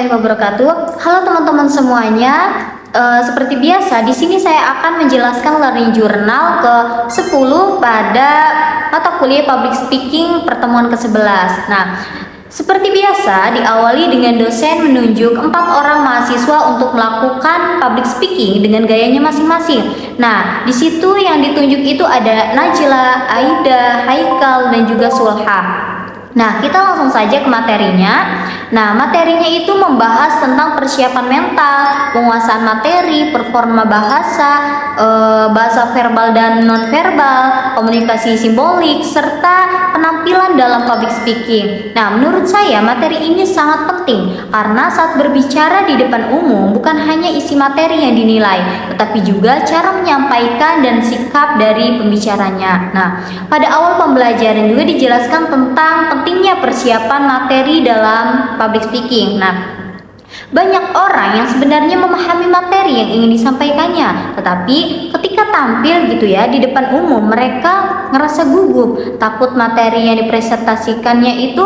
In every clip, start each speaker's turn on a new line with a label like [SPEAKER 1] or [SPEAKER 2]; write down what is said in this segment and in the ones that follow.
[SPEAKER 1] warahmatullahi wabarakatuh. Halo teman-teman semuanya. Seperti biasa, di sini saya akan menjelaskan learning journal ke-10 pada mata kuliah Public Speaking pertemuan ke-11. Nah, seperti biasa, diawali dengan dosen menunjuk 4 orang mahasiswa untuk melakukan public speaking dengan gayanya masing-masing. Nah, di situ yang ditunjuk itu ada Najla, Aida, Haikal, dan juga Sulha. Nah, kita langsung saja ke materinya. Nah, materinya itu membahas tentang persiapan mental, penguasaan materi, performa bahasa, bahasa verbal dan non-verbal, komunikasi simbolik, serta penampilan dalam public speaking. Nah, menurut saya materi ini sangat penting karena saat berbicara di depan umum bukan hanya isi materi yang dinilai, tetapi juga cara menyampaikan dan sikap dari pembicaranya. Nah, pada awal pembelajaran juga dijelaskan tentang pentingnya persiapan materi dalam public speaking. Nah, banyak orang yang sebenarnya memahami materi yang ingin disampaikannya, tetapi ketika tampil gitu ya di depan umum, mereka ngerasa gugup, takut materi yang dipresentasikannya itu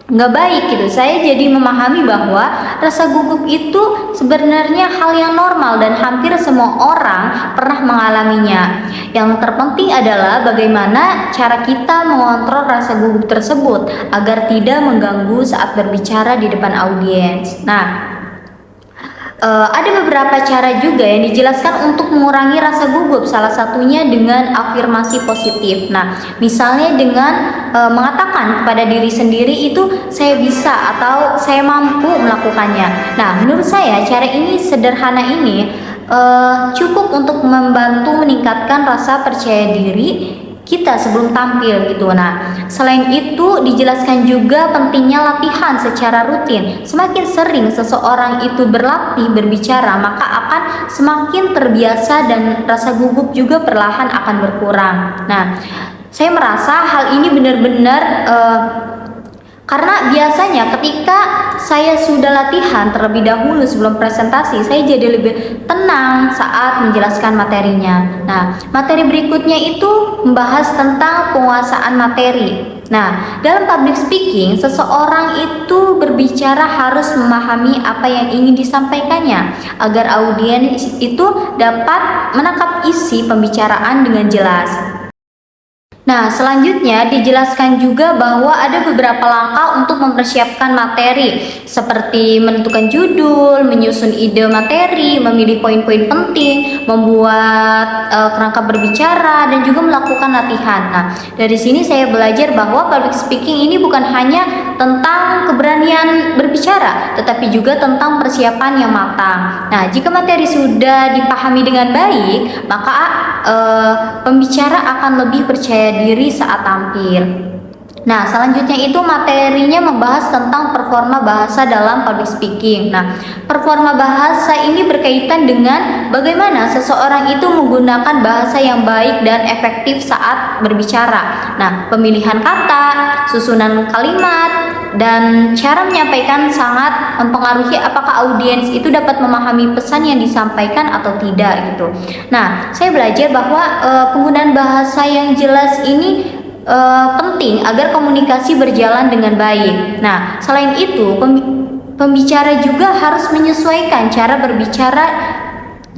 [SPEAKER 1] nggak baik gitu. Saya jadi memahami bahwa rasa gugup itu sebenarnya hal yang normal dan hampir semua orang pernah mengalaminya. Yang terpenting adalah bagaimana cara kita mengontrol rasa gugup tersebut agar tidak mengganggu saat berbicara di depan audiens. Nah, ada beberapa cara juga yang dijelaskan untuk mengurangi rasa gugup, salah satunya dengan afirmasi positif. Nah, misalnya dengan mengatakan kepada diri sendiri itu saya bisa atau saya mampu melakukannya. Nah, menurut saya cara ini sederhana ini cukup untuk membantu meningkatkan rasa percaya diri kita sebelum tampil gitu. Nah, selain itu dijelaskan juga pentingnya latihan secara rutin. Semakin sering seseorang itu berlatih berbicara, maka akan semakin terbiasa dan rasa gugup juga perlahan akan berkurang. Nah, saya merasa hal ini benar-benar karena biasanya ketika saya sudah latihan terlebih dahulu sebelum presentasi, saya jadi lebih tenang saat menjelaskan materinya. Nah, materi berikutnya itu membahas tentang penguasaan materi. Nah, dalam public speaking, seseorang itu berbicara harus memahami apa yang ingin disampaikannya agar audiens itu dapat menangkap isi pembicaraan dengan jelas. Nah, selanjutnya dijelaskan juga bahwa ada beberapa langkah untuk mempersiapkan materi, seperti menentukan judul, menyusun ide materi, memilih poin-poin penting, membuat kerangka berbicara, dan juga melakukan latihan. Nah, dari sini saya belajar bahwa public speaking ini bukan hanya tentang keberanian berbicara, tetapi juga tentang persiapan yang matang. Nah, jika materi sudah dipahami dengan baik, maka pembicara akan lebih percaya diri saat tampil. Nah, selanjutnya itu materinya membahas tentang performa bahasa dalam public speaking. Nah, performa bahasa ini berkaitan dengan bagaimana seseorang itu menggunakan bahasa yang baik dan efektif saat berbicara. Nah, pemilihan kata, susunan kalimat, dan cara menyampaikan sangat mempengaruhi apakah audiens itu dapat memahami pesan yang disampaikan atau tidak gitu. Nah, saya belajar bahwa penggunaan bahasa yang jelas ini penting agar komunikasi berjalan dengan baik. Nah, selain itu pembicara juga harus menyesuaikan cara berbicara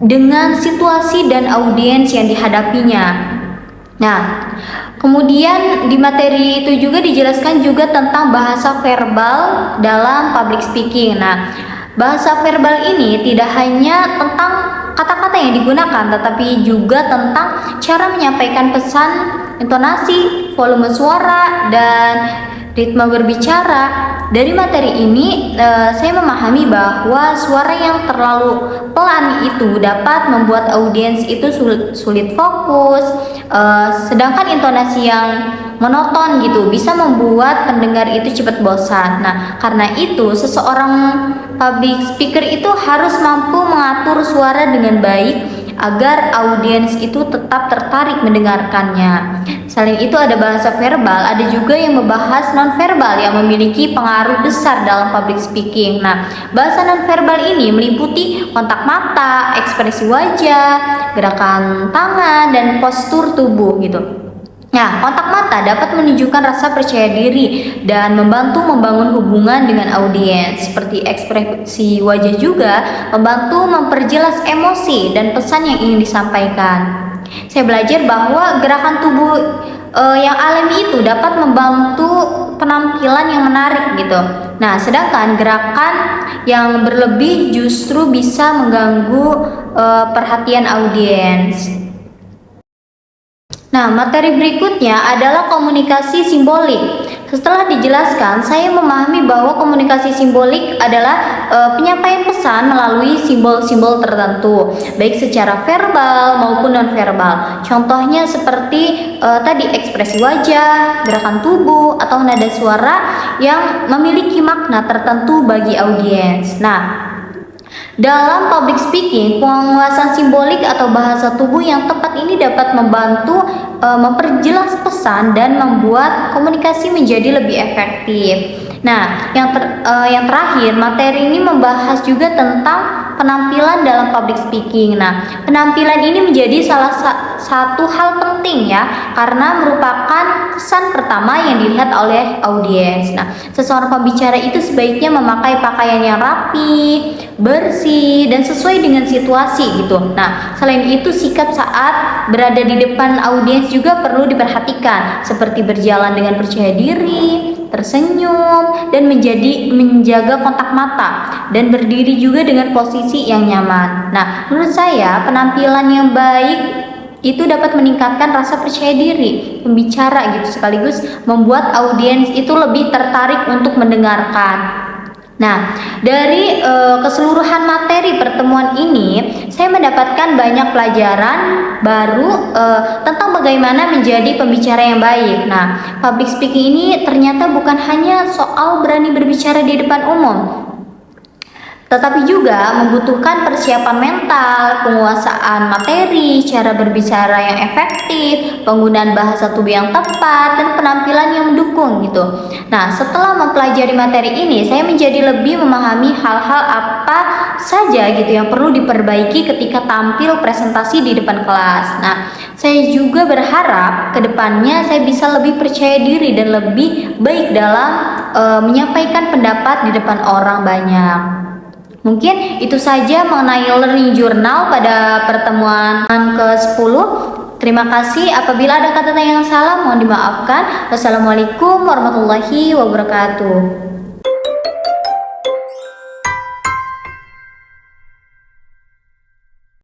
[SPEAKER 1] dengan situasi dan audiens yang dihadapinya. Nah, kemudian di materi itu juga dijelaskan juga tentang bahasa verbal dalam public speaking. Nah, bahasa verbal ini tidak hanya tentang kata-kata yang digunakan, tetapi juga tentang cara menyampaikan pesan, intonasi, volume suara, dan ritme berbicara. Dari materi ini saya memahami bahwa suara yang terlalu pelan itu dapat membuat audiens itu sulit fokus, sedangkan intonasi yang monoton gitu bisa membuat pendengar itu cepat bosan. Nah, karena itu seseorang public speaker itu harus mampu mengatur suara dengan baik agar audiens itu tetap tertarik mendengarkannya. Selain itu ada bahasa verbal, ada juga yang membahas non-verbal yang memiliki pengaruh besar dalam public speaking. Nah, bahasa non-verbal ini meliputi kontak mata, ekspresi wajah, gerakan tangan, dan postur tubuh gitu. Nah, kontak mata dapat menunjukkan rasa percaya diri dan membantu membangun hubungan dengan audiens. Seperti ekspresi wajah juga membantu memperjelas emosi dan pesan yang ingin disampaikan. Saya belajar bahwa gerakan tubuh yang alami itu dapat membantu penampilan yang menarik gitu. Nah, sedangkan gerakan yang berlebih justru bisa mengganggu perhatian audiens. Nah, materi berikutnya adalah komunikasi simbolik. Setelah dijelaskan, saya memahami bahwa komunikasi simbolik adalah penyampaian pesan melalui simbol-simbol tertentu, baik secara verbal maupun nonverbal. Contohnya seperti tadi ekspresi wajah, gerakan tubuh, atau nada suara yang memiliki makna tertentu bagi audiens. Nah, dalam public speaking, penguasaan simbolik atau bahasa tubuh yang tepat ini dapat membantu memperjelas pesan dan membuat komunikasi menjadi lebih efektif. Nah, yang terakhir, materi ini membahas juga tentang penampilan dalam public speaking. Nah, penampilan ini menjadi salah satu hal penting ya, karena merupakan kesan pertama yang dilihat oleh audiens. Nah, seseorang pembicara itu sebaiknya memakai pakaian yang rapi, bersih, dan sesuai dengan situasi gitu. Nah, selain itu sikap saat berada di depan audiens juga perlu diperhatikan, seperti berjalan dengan percaya diri, tersenyum, dan menjaga kontak mata, dan berdiri juga dengan posisi yang nyaman. Nah, menurut saya penampilan yang baik itu dapat meningkatkan rasa percaya diri pembicara gitu, sekaligus membuat audiens itu lebih tertarik untuk mendengarkan. Nah, dari keseluruhan materi pertemuan ini, saya mendapatkan banyak pelajaran baru tentang bagaimana menjadi pembicara yang baik. Nah, public speaking ini ternyata bukan hanya soal berani berbicara di depan umum, tetapi juga membutuhkan persiapan mental, penguasaan materi, cara berbicara yang efektif, penggunaan bahasa tubuh yang tepat, dan penampilan yang mendukung gitu. Nah, setelah mempelajari materi ini, saya menjadi lebih memahami hal-hal apa saja gitu yang perlu diperbaiki ketika tampil presentasi di depan kelas. Nah, saya juga berharap kedepannya saya bisa lebih percaya diri dan lebih baik dalam menyampaikan pendapat di depan orang banyak. Mungkin itu saja mengenai Learning Journal pada pertemuan ke-10. Terima kasih. Apabila ada kata-kata yang salah, mohon dimaafkan. Wassalamualaikum warahmatullahi wabarakatuh.